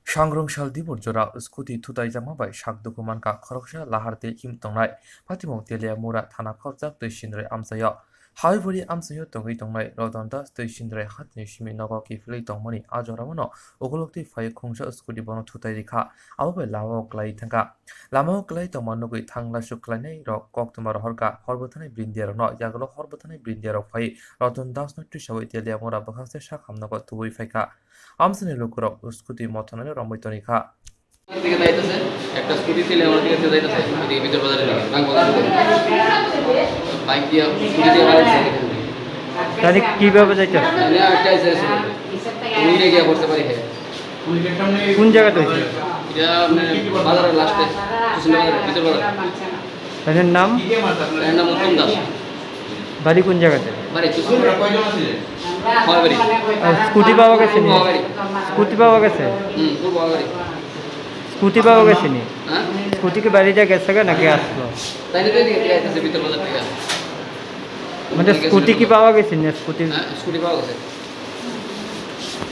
सांग्रंशाल दिबरजरा scooty थुताई जामाबाय साकदुकुमानका खरकसा लाहारते हिमतंनाय फातिमं तेलिया मुरा थाना खबजाक तैसिनद्राय आमसायाव हाइबुरि आमसायाव तंगै तंनाय रतनदास तैसिनद्राय हातनि सिमि नग किफिलै तंमनि आजरामनो ओगलक्ति फाय खुंसा स्कुटी बनो थुताई रेखा आबाय लामाव क्लाइ थांगा लामाव क्लाइ तंमानुगै थांला सुक्लाइनाय रक कक्तमार हरका हरबथानाय ब्रिन्दियार न यागलो हरबथानाय ब्रिन्दियार फाय रतनदास न तुसावै तेलिया मुरा बखासे साखामनग तुबै फायका আমসানি লোকরক স্কুটি মথনানে রমৈতনিখা দিকে যাইতেছে একটা স্কুটি ছিল আমার দিকে যাইতেছে এদিকে ভিতর বাজারে নাং বাজারে বাইক দিয়ে স্কুটি দিয়ে বাজারে তাহলে কিভাবে যাইতেছে মানে একটা আছে উইরে গিয়া পড়তে পারি হে কোন জায়গাতে হইছে এটা মানে বাজারের লাস্টে সুশীল বাজারে ভিতর বাজারে তাদের নাম এর নাম উত্তম দাস বাড়ি কোন জায়গাতে বাড়ি সুশীল কয়জন আছে হয় বাড়ি আর স্কুটি পাওয়া গেছে নি বাড়ি স্কুটি পাওয়া গেছে খুব বাড়ি স্কুটি পাওয়া গেছে নি হ্যাঁ স্কুটি কি বাড়ি যা গেছে নাকি আসলো তাই না এদিকে যাইতেছে ভিতর বাজার থেকে মানে স্কুটি কি পাওয়া গেছে না স্কুটি স্কুটি পাওয়া গেছে